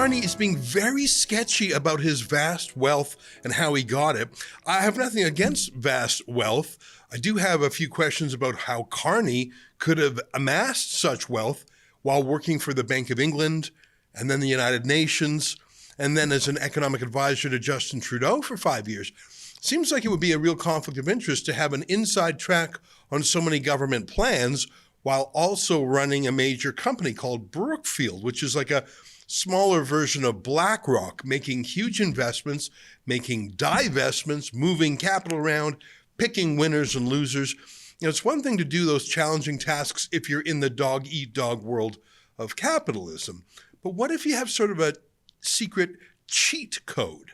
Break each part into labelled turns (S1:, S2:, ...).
S1: Carney is being very sketchy about his vast wealth and how he got it. I have nothing against vast wealth. I do have a few questions about how Carney could have amassed such wealth while working for the Bank of England and then the United Nations, and then as an economic advisor to Justin Trudeau for 5 years. Seems like it would be a real conflict of interest to have an inside track on so many government plans while also running a major company called Brookfield, which is like a smaller version of BlackRock, making huge investments, making divestments, moving capital around, picking winners and losers. You know, it's one thing to do those challenging tasks if you're in the dog-eat-dog world of capitalism. But what if you have sort of a secret cheat code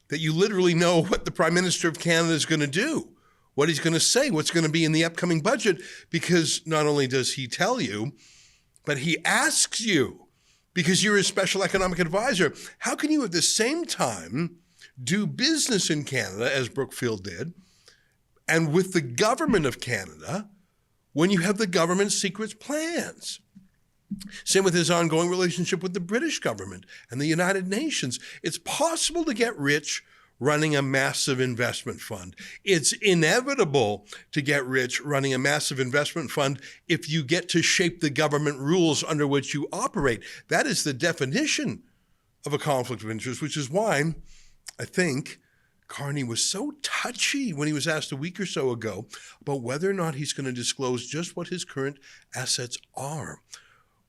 S1: that you literally know what the Prime Minister of Canada is going to do, what he's going to say, what's going to be in the upcoming budget, because not only does he tell you, but he asks you, because you're a special economic advisor. How can you at the same time do business in Canada, as Brookfield did, and with the government of Canada when you have the government's secret plans? Same with his ongoing relationship with the British government and the United Nations. It's possible to get rich running a massive investment fund. It's inevitable to get rich running a massive investment fund if you get to shape the government rules under which you operate. That is the definition of a conflict of interest, which is why I think Carney was so touchy when he was asked a week or so ago about whether or not he's going to disclose just what his current assets are.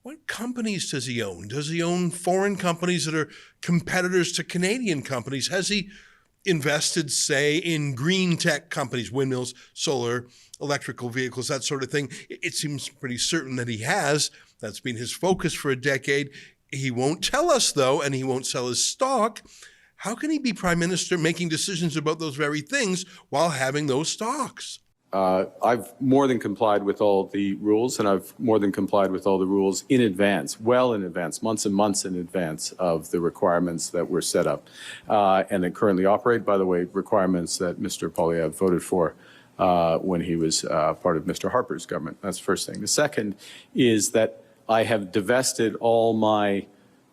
S1: What companies does he own? Does he own foreign companies that are competitors to Canadian companies? Has he invested, say, in green tech companies, windmills, solar, electrical vehicles, that sort of thing? It seems pretty certain that he has. That's been his focus for a decade. He won't tell us, though, and he won't sell his stock. How can he be Prime Minister making decisions about those very things while having those stocks?
S2: I've more than complied with all the rules, and I've more than complied with all the rules in advance, well in advance, months and months in advance of the requirements that were set up and that currently operate. By the way, requirements that Mr. Poilievre voted for when he was part of Mr. Harper's government. That's the first thing. The second is that I have divested all my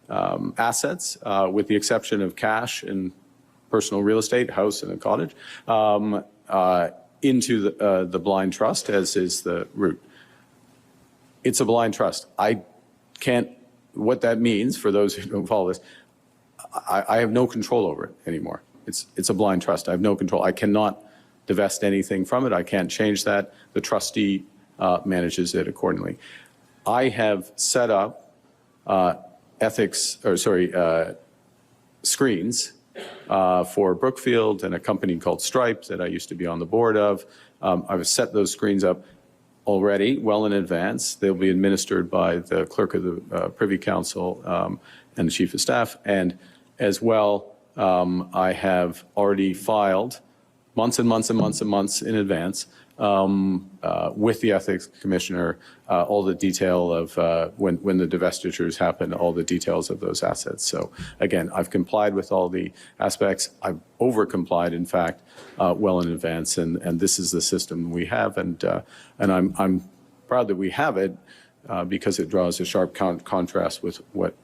S2: assets, with the exception of cash and personal real estate, house and a cottage, into the blind trust, as is the route. It's a blind trust. I can't, what that means for those who don't follow this, I have no control over it anymore. It's a blind trust. I have no control. I cannot divest anything from it. I can't change that. The trustee manages it accordingly. I have set up screens for Brookfield and a company called Stripe that I used to be on the board of. I've set those screens up already well in advance. They'll be administered by the clerk of the Privy Council and the Chief of Staff. And as well, I have already filed months and months and months and months in advance with the Ethics Commissioner, all the detail of when the divestitures happen, all the details of those assets. So again, I've complied with all the aspects. I've over-complied, in fact, well in advance, and this is the system we have, and I'm proud that we have it because it draws a sharp contrast with what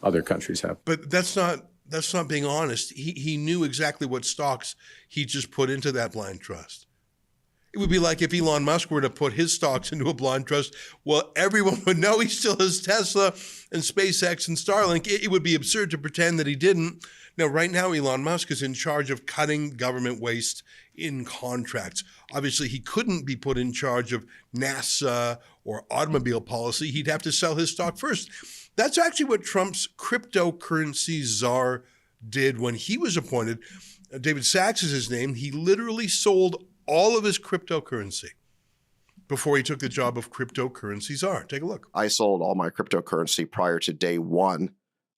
S2: other countries have.
S1: But that's not being honest. He knew exactly what stocks he just put into that blind trust. It would be like if Elon Musk were to put his stocks into a blind trust. Well, everyone would know he still has Tesla and SpaceX and Starlink. It would be absurd to pretend that he didn't. Now, right now, Elon Musk is in charge of cutting government waste in contracts. Obviously, he couldn't be put in charge of NASA or automobile policy. He'd have to sell his stock first. That's actually what Trump's cryptocurrency czar did when he was appointed. David Sachs is his name. He literally sold all of his cryptocurrency before he took the job of cryptocurrency czar. Take a look.
S3: I sold all my cryptocurrency prior to day one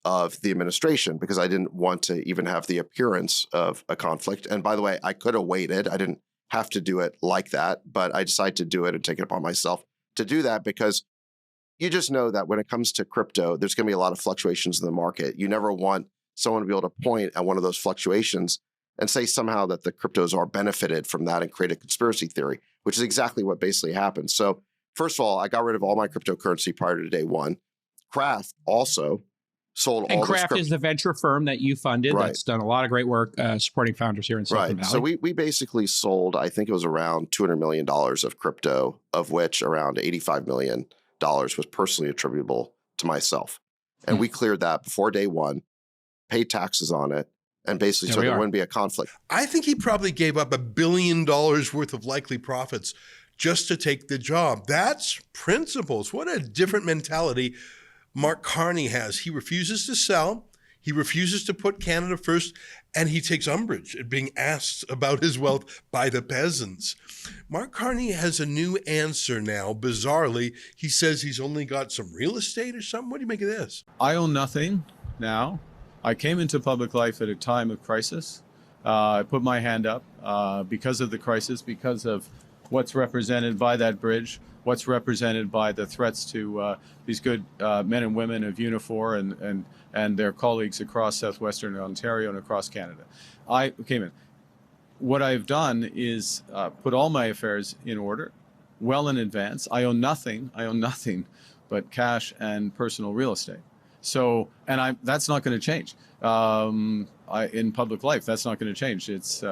S3: of the administration because I didn't want to even have the appearance of a conflict. And by the way, I could have waited. I didn't have to do it like that, but I decided to do it and take it upon myself to do that because you just know that when it comes to crypto, there's going to be a lot of fluctuations in the market. You never want someone to be able to point at one of those fluctuations and say somehow that the cryptos are benefited from that and create a conspiracy theory, which is exactly what basically happened. So first of all, I got rid of all my cryptocurrency prior to day one. Kraft also sold
S4: And
S3: all this
S4: Craft
S3: crypto.
S4: is the venture firm that you funded
S3: Right.
S4: that's done a lot of great work supporting founders here in Silicon
S3: Right.
S4: Valley.
S3: So we basically sold, I think it was around $200 million of crypto, of which around $85 million was personally attributable to myself. And we cleared that before day one, paid taxes on it, and basically
S4: There
S3: so
S4: we
S3: there
S4: are.
S3: wouldn't be a conflict.
S1: I think he probably gave up $1 billion worth of likely profits just to take the job. That's principles. What a different mentality Mark Carney has. He refuses to sell. He refuses to put Canada first, and he takes umbrage at being asked about his wealth by the peasants. Mark Carney has a new answer now. Bizarrely, he says he's only got some real estate or something. What do you make of this?
S2: I own nothing now. I came into public life at a time of crisis. I put my hand up because of the crisis, because of what's represented by that bridge, what's represented by the threats to these good men and women of Unifor and their colleagues across southwestern Ontario and across Canada. I came in. What I've done is put all my affairs in order, well in advance. I own nothing but cash and personal real estate. So, and that's not going to change. In public life, that's not going to change. It's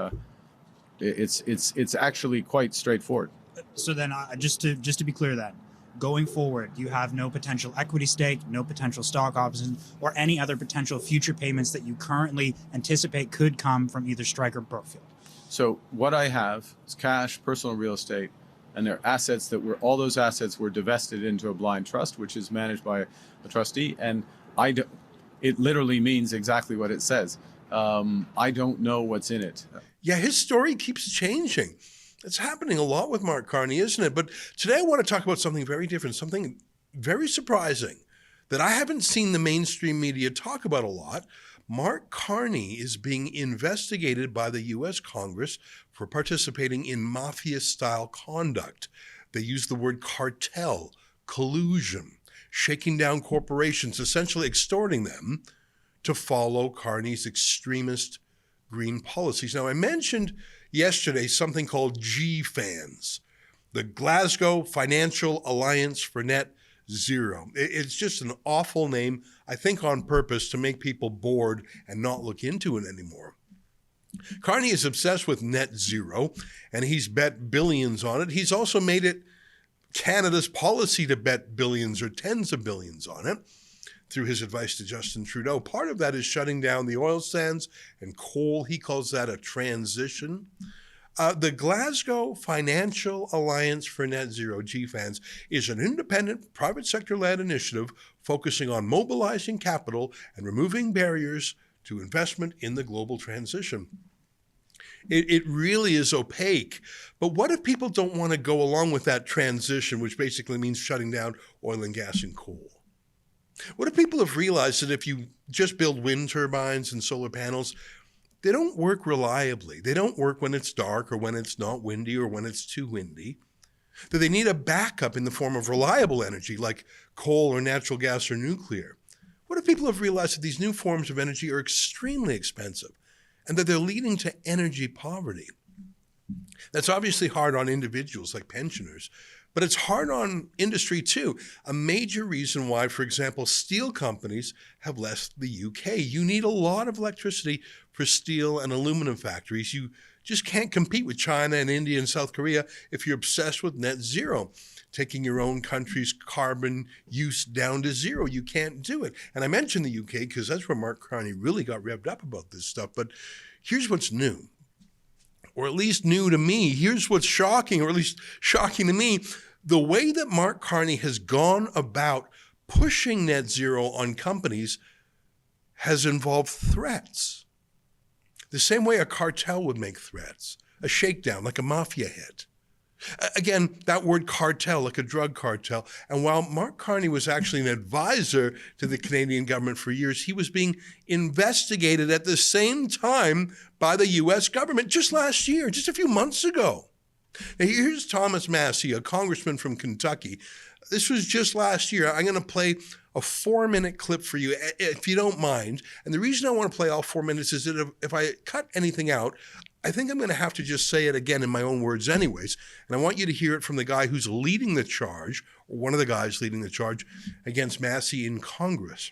S2: actually quite straightforward.
S5: So then, just to be clear, then going forward, you have no potential equity stake, no potential stock options, or any other potential future payments that you currently anticipate could come from either Strike or Brookfield.
S2: So what I have is cash, personal real estate, and they're assets all those assets were divested into a blind trust, which is managed by a trustee. And it literally means exactly what it says. I don't know what's in it.
S1: Yeah, his story keeps changing. It's happening a lot with Mark Carney, isn't it? But today I want to talk about something very different, something very surprising that I haven't seen the mainstream media talk about a lot. Mark Carney is being investigated by the U.S. Congress for participating in mafia-style conduct. They use the word cartel, collusion, shaking down corporations, essentially extorting them to follow Carney's extremist green policies. Now, I mentioned yesterday something called GFANZ, the Glasgow Financial Alliance for Net Zero. It's just an awful name, I think on purpose to make people bored and not look into it anymore. Carney is obsessed with net zero, and he's bet billions on it. He's also made it Canada's policy to bet billions or tens of billions on it through his advice to Justin Trudeau. Part of that is shutting down the oil sands and coal. He calls that a transition. The Glasgow Financial Alliance for Net Zero, GFANZ, is an independent, private sector-led initiative focusing on mobilizing capital and removing barriers to investment in the global transition. It really is opaque. But what if people don't want to go along with that transition, which basically means shutting down oil and gas and coal? What if people have realized that if you just build wind turbines and solar panels, they don't work reliably. They don't work when it's dark or when it's not windy or when it's too windy. That they need a backup in the form of reliable energy like coal or natural gas or nuclear. What if people have realized that these new forms of energy are extremely expensive and that they're leading to energy poverty? That's obviously hard on individuals like pensioners, but it's hard on industry too. A major reason why, for example, steel companies have left the UK. You need a lot of electricity for steel and aluminum factories. You just can't compete with China and India and South Korea if you're obsessed with net zero, taking your own country's carbon use down to zero. You can't do it. And I mentioned the UK because that's where Mark Carney really got revved up about this stuff. But here's what's new, or at least new to me. Here's what's shocking, or at least shocking to me. The way that Mark Carney has gone about pushing net zero on companies has involved threats. The same way a cartel would make threats, a shakedown, like a mafia hit. Again, that word cartel, like a drug cartel. And while Mark Carney was actually an advisor to the Canadian government for years, he was being investigated at the same time by the U.S. government just last year, just a few months ago. Now, here's Thomas Massie, a congressman from Kentucky. This was just last year. I'm going to play a 4-minute clip for you, if you don't mind. And the reason I want to play all 4 minutes is that if I cut anything out, I think I'm going to have to just say it again in my own words anyways. And I want you to hear it from the guy who's leading the charge, or one of the guys leading the charge against Massie in Congress.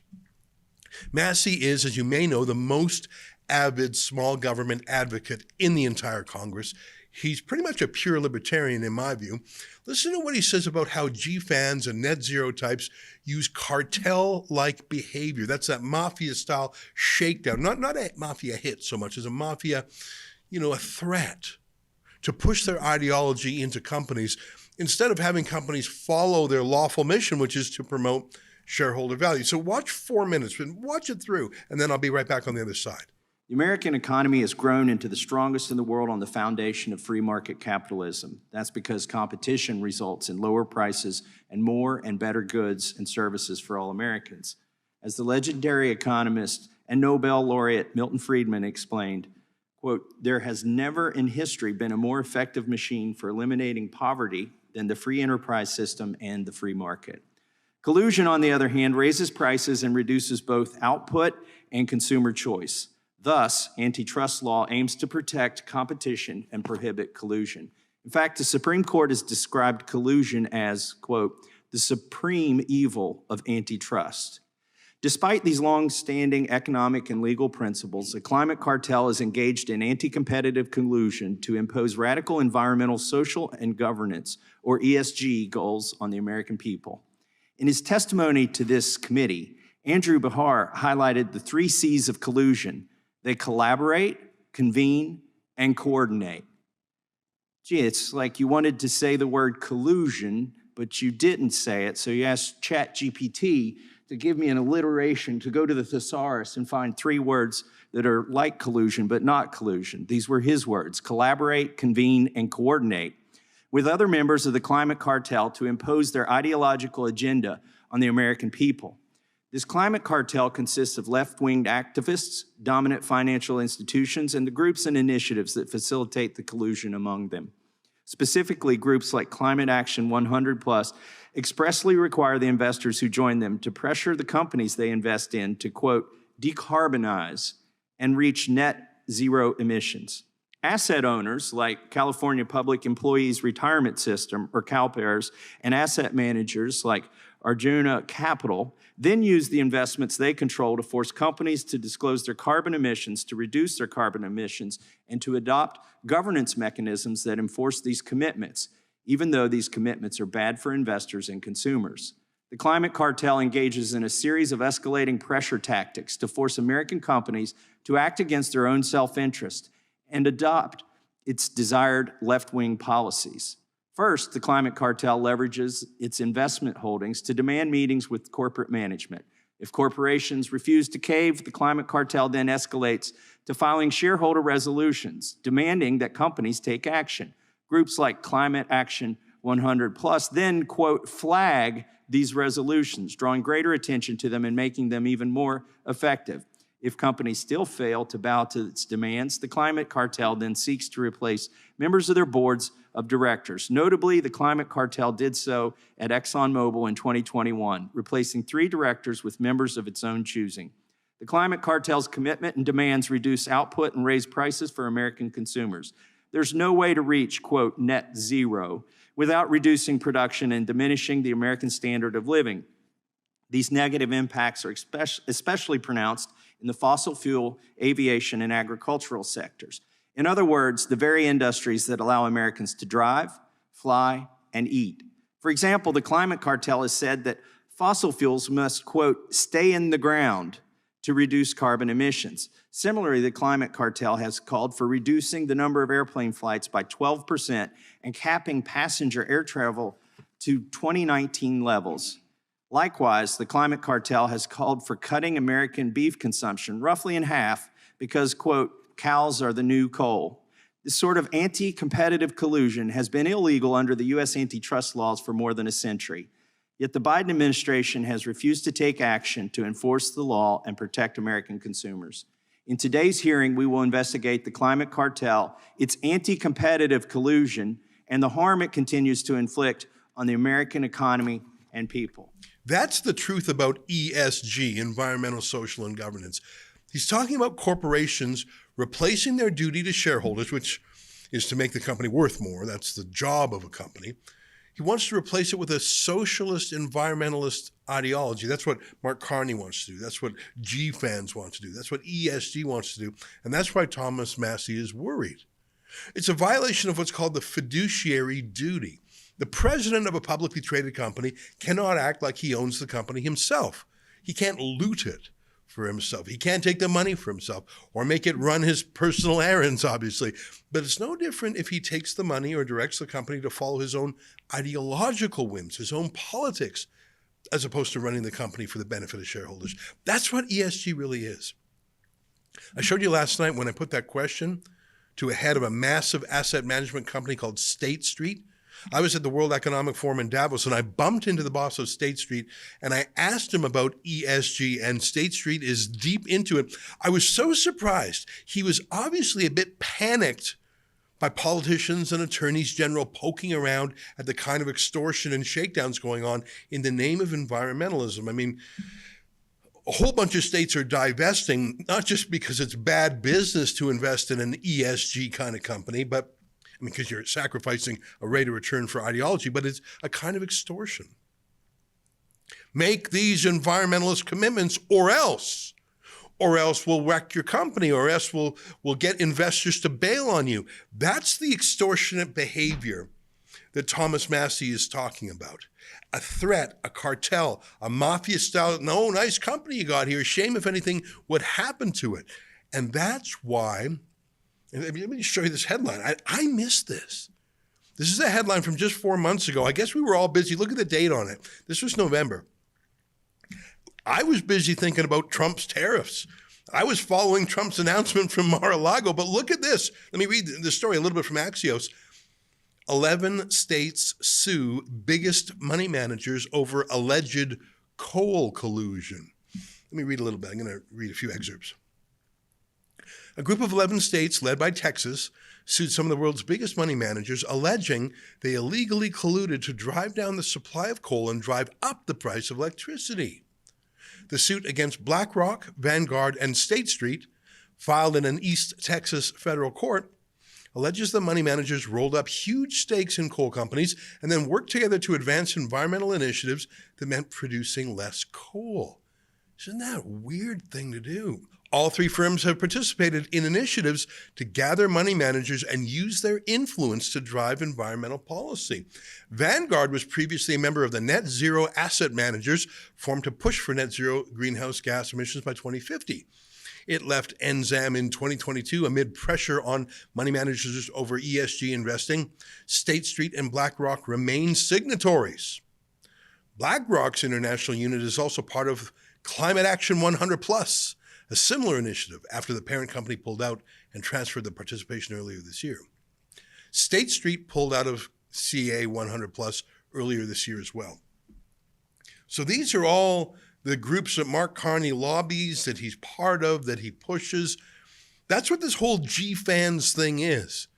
S1: Massie is, as you may know, the most avid small government advocate in the entire Congress. He's pretty much a pure libertarian in my view. Listen to what he says about how G-fans and net zero types use cartel-like behavior. That's that mafia-style shakedown. Not a mafia hit so much as a mafia, a threat to push their ideology into companies instead of having companies follow their lawful mission, which is to promote shareholder value. So watch 4 minutes and watch it through, and then I'll be right back on the other side.
S6: The American economy has grown into the strongest in the world on the foundation of free market capitalism. That's because competition results in lower prices and more and better goods and services for all Americans. As the legendary economist and Nobel laureate Milton Friedman explained, quote, "There has never in history been a more effective machine for eliminating poverty than the free enterprise system and the free market." Collusion, on the other hand, raises prices and reduces both output and consumer choice. Thus, antitrust law aims to protect competition and prohibit collusion. In fact, the Supreme Court has described collusion as, quote, "the supreme evil of antitrust." Despite these long-standing economic and legal principles, the climate cartel is engaged in anti-competitive collusion to impose radical environmental, social, and governance, or ESG, goals on the American people. In his testimony to this committee, Andrew Bahar highlighted the 3 C's of collusion. They collaborate, convene, and coordinate. Gee, it's like you wanted to say the word collusion, but you didn't say it, so you asked ChatGPT to give me an alliteration, to go to the thesaurus and find 3 words that are like collusion, but not collusion. These were his words: collaborate, convene, and coordinate with other members of the climate cartel to impose their ideological agenda on the American people. This climate cartel consists of left-winged activists, dominant financial institutions, and the groups and initiatives that facilitate the collusion among them. Specifically, groups like Climate Action 100+ expressly require the investors who join them to pressure the companies they invest in to, quote, decarbonize and reach net zero emissions. Asset owners like California Public Employees Retirement System, or CalPERS, and asset managers like Arjuna Capital then use the investments they control to force companies to disclose their carbon emissions, to reduce their carbon emissions, and to adopt governance mechanisms that enforce these commitments, even though these commitments are bad for investors and consumers. The climate cartel engages in a series of escalating pressure tactics to force American companies to act against their own self-interest and adopt its desired left-wing policies. First, the climate cartel leverages its investment holdings to demand meetings with corporate management. If corporations refuse to cave, the climate cartel then escalates to filing shareholder resolutions, demanding that companies take action. Groups like Climate Action 100+ then, quote, flag these resolutions, drawing greater attention to them and making them even more effective. If companies still fail to bow to its demands, the climate cartel then seeks to replace members of their boards of directors. Notably, the climate cartel did so at ExxonMobil in 2021, replacing 3 directors with members of its own choosing. The climate cartel's commitment and demands reduce output and raise prices for American consumers. There's no way to reach, quote, net zero without reducing production and diminishing the American standard of living. These negative impacts are especially pronounced in the fossil fuel, aviation, and agricultural sectors. In other words, the very industries that allow Americans to drive, fly, and eat. For example, the climate cartel has said that fossil fuels must, quote, stay in the ground to reduce carbon emissions. Similarly, the climate cartel has called for reducing the number of airplane flights by 12% and capping passenger air travel to 2019 levels. Likewise, the climate cartel has called for cutting American beef consumption roughly in half because, quote, cows are the new coal. This sort of anti-competitive collusion has been illegal under the U.S. antitrust laws for more than a century. Yet the Biden administration has refused to take action to enforce the law and protect American consumers. In today's hearing, we will investigate the climate cartel, its anti-competitive collusion, and the harm it continues to inflict on the American economy and people.
S1: That's the truth about ESG, environmental, social, and governance. He's talking about corporations replacing their duty to shareholders, which is to make the company worth more. That's the job of a company. He wants to replace it with a socialist environmentalist ideology. That's what Mark Carney wants to do. That's what G-fans want to do. That's what ESG wants to do. And that's why Thomas Massie is worried. It's a violation of what's called the fiduciary duty. The president of a publicly traded company cannot act like he owns the company himself. He can't loot it for himself. He can't take the money for himself or make it run his personal errands, obviously. But it's no different if he takes the money or directs the company to follow his own ideological whims, his own politics, as opposed to running the company for the benefit of shareholders. That's what ESG really is. I showed you last night when I put that question to a head of a massive asset management company called State Street. I was at the World Economic Forum in Davos, and I bumped into the boss of State Street, and I asked him about ESG, and State Street is deep into it. I was so surprised. He was obviously a bit panicked by politicians and attorneys general poking around at the kind of extortion and shakedowns going on in the name of environmentalism. I mean, a whole bunch of states are divesting, not just because it's bad business to invest in an ESG kind of company, but because you're sacrificing a rate of return for ideology, but it's a kind of extortion. Make these environmentalist commitments or else we'll wreck your company, or else we'll get investors to bail on you. That's the extortionate behavior that Thomas Massie is talking about. A threat, a cartel, a mafia style, no, nice company you got here. Shame if anything would happen to it. And that's why, let me show you this headline. I missed this. This is a headline from just 4 months ago. I guess we were all busy. Look at the date on it. This was November. I was busy thinking about Trump's tariffs. I was following Trump's announcement from Mar-a-Lago, but look at this. Let me read the story a little bit from Axios. 11 states sue biggest money managers over alleged coal collusion. Let me read a little bit. I'm going to read a few excerpts. A group of 11 states, led by Texas, sued some of the world's biggest money managers, alleging they illegally colluded to drive down the supply of coal and drive up the price of electricity. The suit against BlackRock, Vanguard, and State Street, filed in an East Texas federal court, alleges the money managers rolled up huge stakes in coal companies and then worked together to advance environmental initiatives that meant producing less coal. Isn't that a weird thing to do? All three firms have participated in initiatives to gather money managers and use their influence to drive environmental policy. Vanguard was previously a member of the Net Zero Asset Managers, formed to push for net zero greenhouse gas emissions by 2050. It left NZAM in 2022 amid pressure on money managers over ESG investing. State Street and BlackRock remain signatories. BlackRock's international unit is also part of Climate Action 100 Plus, a similar initiative after the parent company pulled out and transferred the participation earlier this year. State Street pulled out of CA 100 Plus earlier this year as well. So these are all the groups that Mark Carney lobbies, that he's part of, that he pushes. That's what this whole G-fans thing is.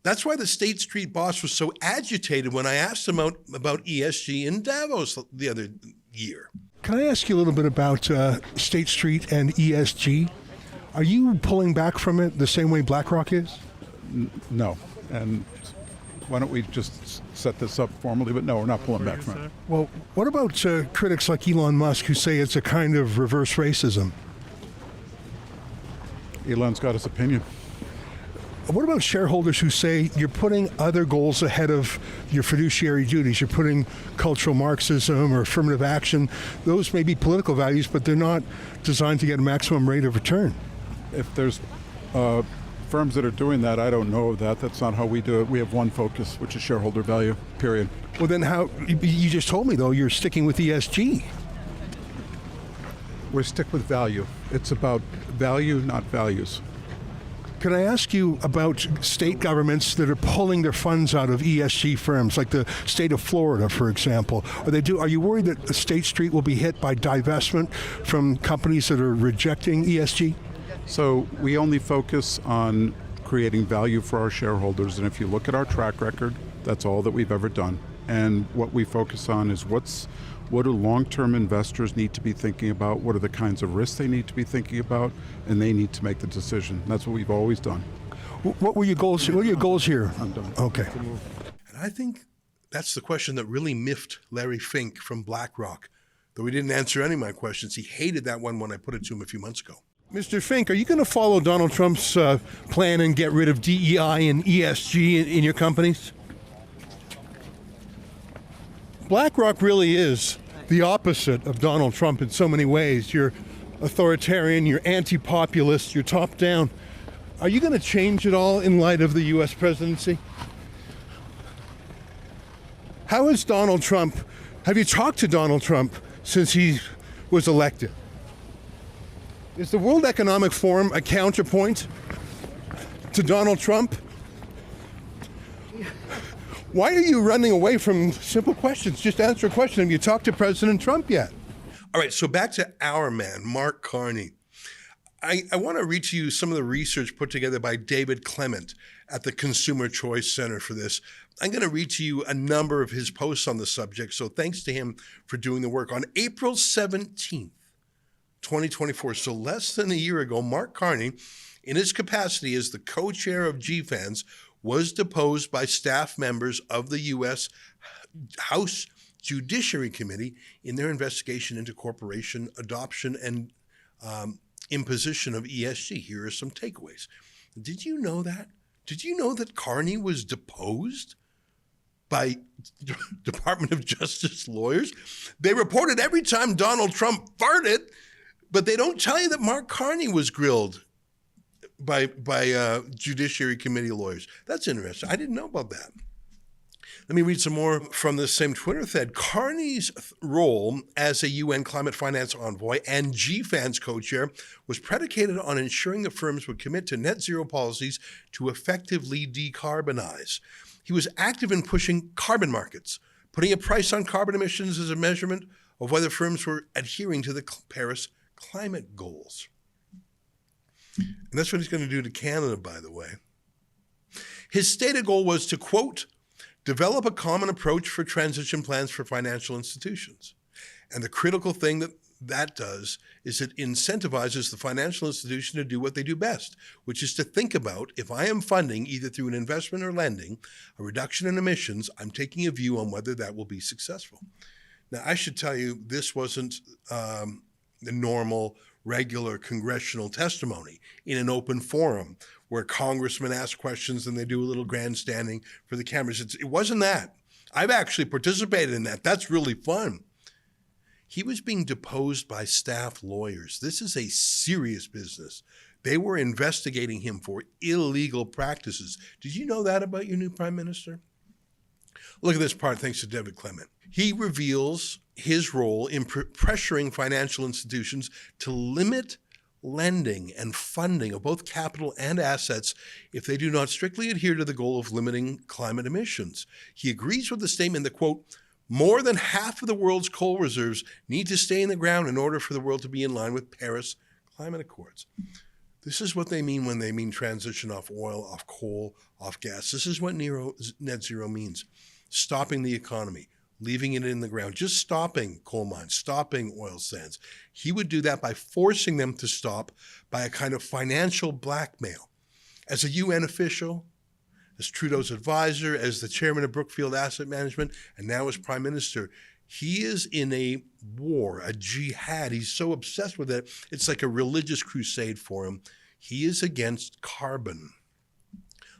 S1: That's why the State Street boss was so agitated when I asked him about ESG in Davos the other year.
S7: Can I ask you a little bit about State Street and ESG? Are you pulling back from it the same way BlackRock is?
S8: No. And why don't we just set this up formally? But no, we're not pulling back from it.
S7: Well, what about critics like Elon Musk who say it's a kind of reverse racism?
S8: Elon's got his opinion.
S7: What about shareholders who say you're putting other goals ahead of your fiduciary duties? You're putting cultural Marxism or affirmative action. Those may be political values, but they're not designed to get a maximum rate of return.
S8: If there's firms that are doing that, I don't know of that. That's not how we do it. We have one focus, which is shareholder value, period.
S7: Well, then how, you just told me, though, you're sticking with ESG.
S8: We stick with value. It's about value, not values.
S7: Could I ask you about state governments that are pulling their funds out of ESG firms, like the state of Florida, for example? Are you worried that State Street will be hit by divestment from companies that are rejecting ESG?
S8: So we only focus on creating value for our shareholders, and if you look at our track record, that's all that we've ever done. And what we focus on is what do long-term investors need to be thinking about? What are the kinds of risks they need to be thinking about? And they need to make the decision. That's what we've always done.
S7: What were your goals? What are your goals here?
S8: I'm done.
S7: Okay.
S1: And I think That's the question that really miffed Larry Fink from BlackRock. Though he didn't answer any of my questions, he hated that one when I put it to him a few months ago.
S7: Mr. Fink, are you going to follow Donald Trump's plan and get rid of DEI and ESG in your companies? BlackRock really is the opposite of Donald Trump in so many ways. You're authoritarian, you're anti-populist, you're top-down. Are you going to change it all in light of the U.S. presidency? How is Donald Trump, have you talked to Donald Trump since he was elected? Is the World Economic Forum a counterpoint to Donald Trump? Why are you running away from simple questions? Just answer a question. Have you talked to President Trump yet?
S1: All right, so back to our man, Mark Carney. I want to read to you some of the research put together by David Clement at the Consumer Choice Center for this. I'm going to read to you a number of his posts on the subject, so thanks to him for doing the work. On April 17th, 2024, so less than a year ago, Mark Carney, in his capacity as the co-chair of GFANZ, was deposed by staff members of the U.S. House Judiciary Committee in their investigation into corporation adoption and imposition of ESG. Here are some takeaways. Did you know that? Did you know that Carney was deposed by Department of Justice lawyers? They reported every time Donald Trump farted, but they don't tell you that Mark Carney was grilled by Judiciary Committee lawyers. That's interesting. I didn't know about that. Let me read some more from this same Twitter thread. Carney's role as a UN climate finance envoy and GFANZ co-chair was predicated on ensuring the firms would commit to net zero policies to effectively decarbonize. He was active in pushing carbon markets, putting a price on carbon emissions as a measurement of whether firms were adhering to the Paris climate goals. And that's what he's going to do to Canada, by the way. His stated goal was to, quote, develop a common approach for transition plans for financial institutions. And the critical thing that does is it incentivizes the financial institution to do what they do best, which is to think about, if I am funding either through an investment or lending, a reduction in emissions, I'm taking a view on whether that will be successful. Now, I should tell you, this wasn't the normal, regular congressional testimony in an open forum where congressmen ask questions and they do a little grandstanding for the cameras. It wasn't that. I've actually participated in that. That's really fun. He was being deposed by staff lawyers. This is a serious business. They were investigating him for illegal practices. Did you know that about your new prime minister? Look at this part, thanks to David Clement. He reveals his role in pressuring financial institutions to limit lending and funding of both capital and assets if they do not strictly adhere to the goal of limiting climate emissions. He agrees with the statement that, quote, more than half of the world's coal reserves need to stay in the ground in order for the world to be in line with Paris climate accords. This is what they mean when they mean transition off oil, off coal, off gas. This is what net zero means. Stopping the economy, leaving it in the ground, just stopping coal mines, stopping oil sands. He would do that by forcing them to stop by a kind of financial blackmail. As a UN official, as Trudeau's advisor, as the chairman of Brookfield Asset Management, and now as prime minister, he is in a war, a jihad. He's so obsessed with it, it's like a religious crusade for him. He is against carbon.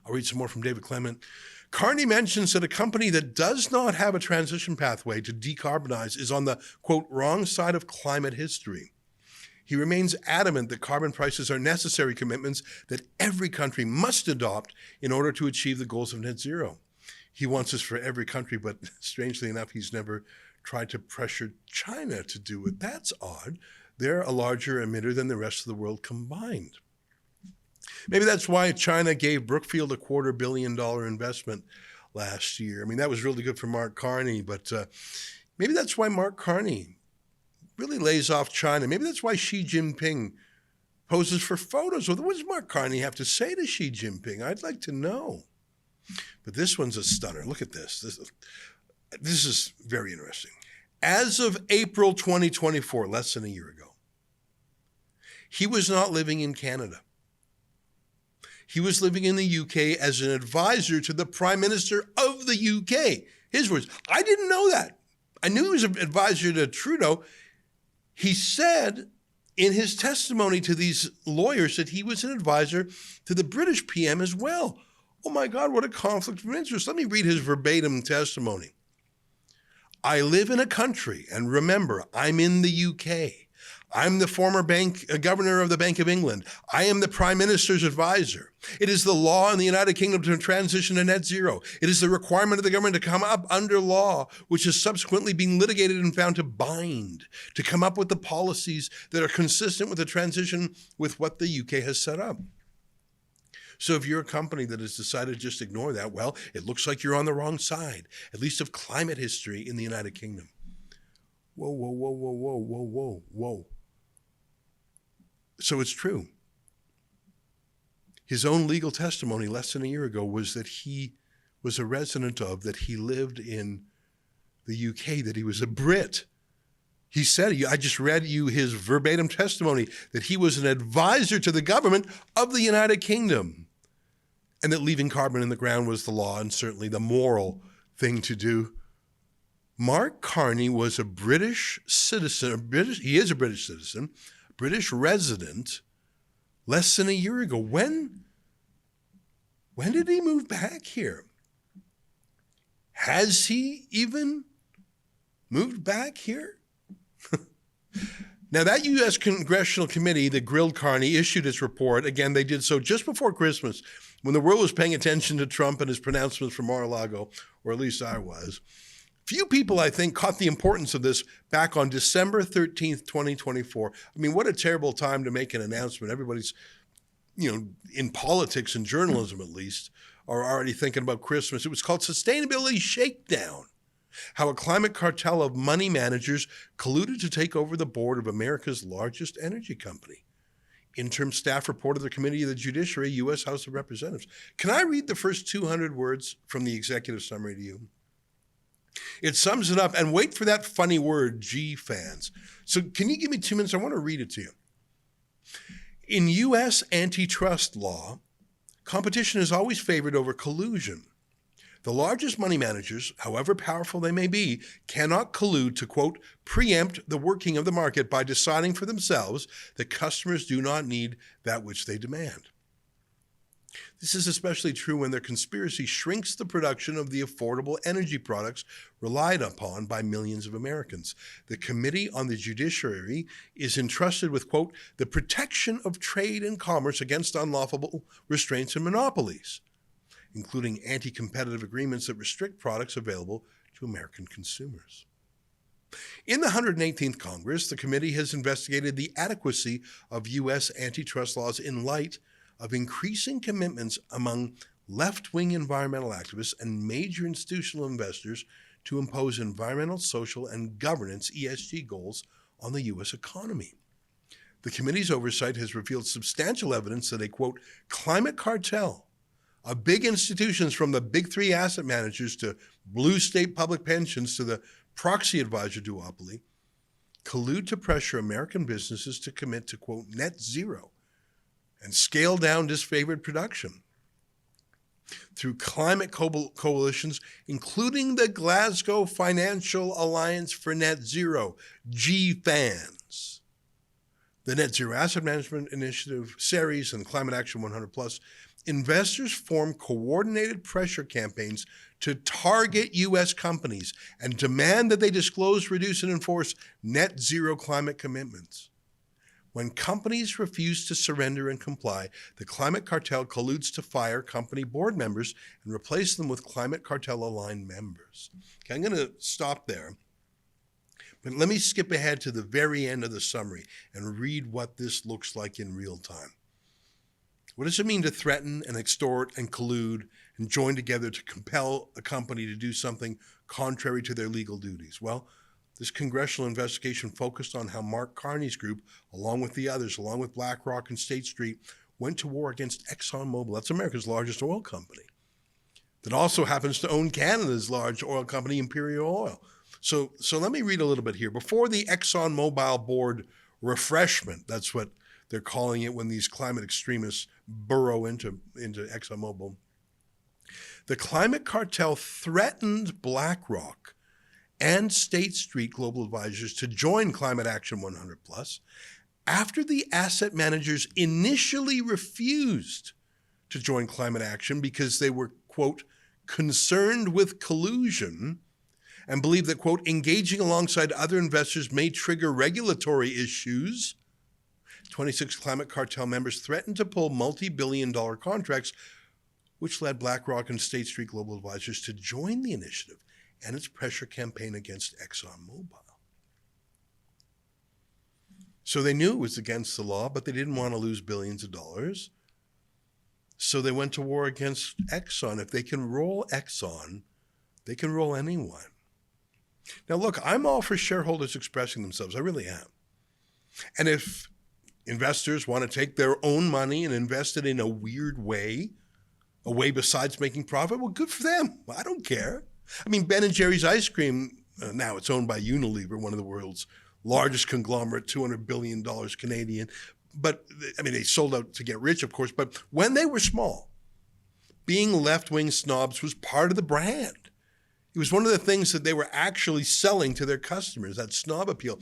S1: I'll read some more from David Clement. Carney mentions that a company that does not have a transition pathway to decarbonize is on the, quote, wrong side of climate history. He remains adamant that carbon prices are necessary commitments that every country must adopt in order to achieve the goals of net zero. He wants this for every country, but strangely enough, he's never tried to pressure China to do it. That's odd. They're a larger emitter than the rest of the world combined. Maybe that's why China gave Brookfield a $250 million investment last year. I mean, that was really good for Mark Carney, but maybe that's why Mark Carney really lays off China. Maybe that's why Xi Jinping poses for photos. What does Mark Carney have to say to Xi Jinping? I'd like to know. But this one's a stunner. Look at this. This is very interesting. As of April 2024, less than a year ago, he was not living in Canada. He was living in the UK as an advisor to the Prime Minister of the UK. His words. I didn't know that. I knew he was an advisor to Trudeau. He said in his testimony to these lawyers that he was an advisor to the British PM as well. Oh my God, what a conflict of interest. Let me read his verbatim testimony. I live in a country, and remember, I'm in the UK. I'm the former governor of the Bank of England. I am the Prime Minister's advisor. It is the law in the United Kingdom to transition to net zero. It is the requirement of the government to come up under law, which has subsequently been litigated and found to bind, to come up with the policies that are consistent with the transition with what the UK has set up. So if you're a company that has decided to just ignore that, well, it looks like you're on the wrong side, at least of climate history in the United Kingdom. Whoa, whoa, whoa, whoa, whoa, whoa, whoa, whoa. So it's true. His own legal testimony less than a year ago was that he was a resident of, that he lived in the UK, that he was a Brit. He said, I just read you his verbatim testimony, that he was an advisor to the government of the United Kingdom, and that leaving carbon in the ground was the law and certainly the moral thing to do. Mark Carney was a British citizen, he is a British citizen, British resident, less than a year ago. When did he move back here? Has he even moved back here? Now, that U.S. Congressional committee that grilled Carney issued its report. Again, they did so just before Christmas, when the world was paying attention to Trump and his pronouncements from Mar-a-Lago, or at least I was. Few people, I think, caught the importance of this back on December 13th, 2024. I mean, what a terrible time to make an announcement. Everybody's, in politics and journalism at least, are already thinking about Christmas. It was called Sustainability Shakedown. How a climate cartel of money managers colluded to take over the board of America's largest energy company. Interim staff report of the Committee of the Judiciary, U.S. House of Representatives. Can I read the first 200 words from the executive summary to you? It sums it up, and wait for that funny word, G, fans. So can you give me 2 minutes? I want to read it to you. In U.S. antitrust law, competition is always favored over collusion. The largest money managers, however powerful they may be, cannot collude to, quote, preempt the working of the market by deciding for themselves that customers do not need that which they demand. This is especially true when their conspiracy shrinks the production of the affordable energy products relied upon by millions of Americans. The Committee on the Judiciary is entrusted with, quote, the protection of trade and commerce against unlawful restraints and monopolies, including anti-competitive agreements that restrict products available to American consumers. In the 118th Congress, the committee has investigated the adequacy of U.S. antitrust laws in light of increasing commitments among left-wing environmental activists and major institutional investors to impose environmental, social, and governance ESG goals on the U.S. economy. The committee's oversight has revealed substantial evidence that a, quote, climate cartel of big institutions, from the big three asset managers to blue state public pensions to the proxy advisor duopoly, collude to pressure American businesses to commit to, quote, net zero and scale down disfavored production through climate coalitions, including the Glasgow Financial Alliance for Net Zero, GFANZ, the Net Zero Asset Management Initiative, Ceres, and Climate Action 100+. Investors form coordinated pressure campaigns to target U.S. companies and demand that they disclose, reduce, and enforce net zero climate commitments. When companies refuse to surrender and comply, the climate cartel colludes to fire company board members and replace them with climate cartel-aligned members. Okay, I'm going to stop there. But let me skip ahead to the very end of the summary and read what this looks like in real time. What does it mean to threaten and extort and collude and join together to compel a company to do something contrary to their legal duties? Well, this congressional investigation focused on how Mark Carney's group, along with the others, along with BlackRock and State Street, went to war against ExxonMobil. That's America's largest oil company, that also happens to own Canada's large oil company, Imperial Oil. So let me read a little bit here. Before the ExxonMobil board refreshment, that's what they're calling it when these climate extremists burrow into ExxonMobil, The climate cartel threatened BlackRock and State Street Global Advisors to join Climate Action 100 Plus after the asset managers initially refused to join Climate Action because they were, quote, concerned with collusion and believed that, quote, engaging alongside other investors may trigger regulatory issues. 26 climate cartel members threatened to pull multi-billion-dollar contracts, which led BlackRock and State Street Global Advisors to join the initiative and its pressure campaign against ExxonMobil. So they knew it was against the law, but they didn't want to lose billions of dollars. So they went to war against Exxon. If they can roll Exxon, they can roll anyone. Now, look, I'm all for shareholders expressing themselves. I really am. And if investors want to take their own money and invest it in a weird way, a way besides making profit, well, good for them. I don't care. I mean, Ben & Jerry's ice cream, now it's owned by Unilever, one of the world's largest conglomerate, $200 billion Canadian. But, I mean, they sold out to get rich, of course. But when they were small, being left-wing snobs was part of the brand. It was one of the things that they were actually selling to their customers, that snob appeal.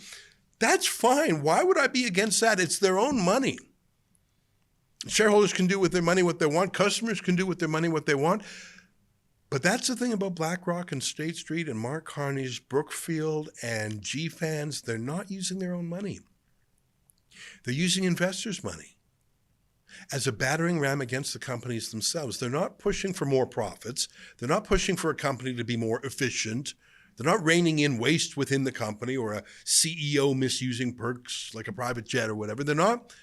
S1: That's fine. Why would I be against that? It's their own money. Shareholders can do with their money what they want. Customers can do with their money what they want. But that's the thing about BlackRock and State Street and Mark Carney's Brookfield and G-Fans. They're not using their own money. They're using investors' money as a battering ram against the companies themselves. They're not pushing for more profits. They're not pushing for a company to be more efficient. They're not reining in waste within the company or a CEO misusing perks like a private jet or whatever. They're not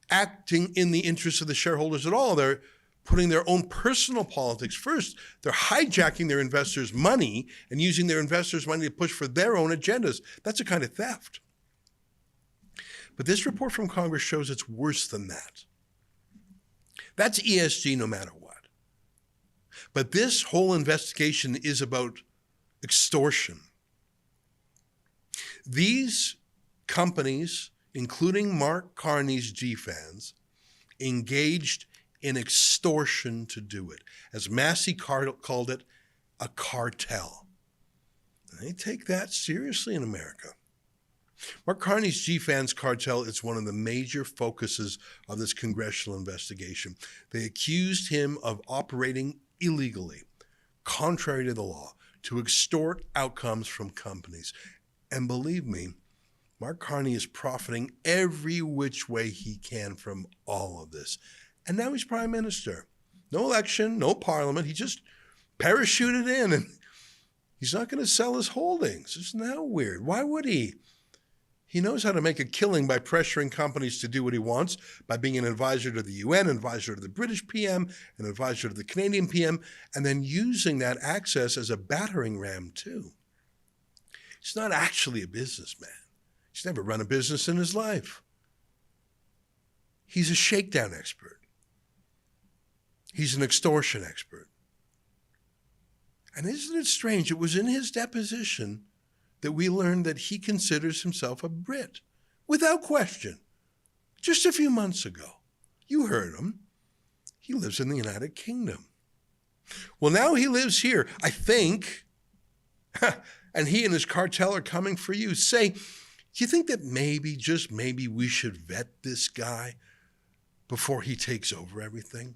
S1: acting in the interests of the shareholders at all. They're putting their own personal politics first. They're hijacking their investors' money and using their investors' money to push for their own agendas. That's a kind of theft. But this report from Congress shows it's worse than that. That's ESG no matter what. But this whole investigation is about extortion. These companies, including Mark Carney's G-Fans, engaged in extortion to do it. As Massie called it, a cartel. And they take that seriously in America. Mark Carney's G-Fans cartel is one of the major focuses of this congressional investigation. They accused him of operating illegally, contrary to the law, to extort outcomes from companies. And believe me, Mark Carney is profiting every which way he can from all of this. And now he's prime minister. No election, no parliament. He just parachuted in, and he's not going to sell his holdings. Isn't that weird? Why would he? He knows how to make a killing by pressuring companies to do what he wants, by being an advisor to the UN, advisor to the British PM, an advisor to the Canadian PM, and then using that access as a battering ram too. He's not actually a businessman. He's never run a business in his life. He's a shakedown expert. He's an extortion expert. And isn't it strange? It was in his deposition that we learned that he considers himself a Brit, without question. Just a few months ago, you heard him. He lives in the United Kingdom. Well, now he lives here, I think, and he and his cartel are coming for you. Say, do you think that maybe, just maybe, we should vet this guy before he takes over everything?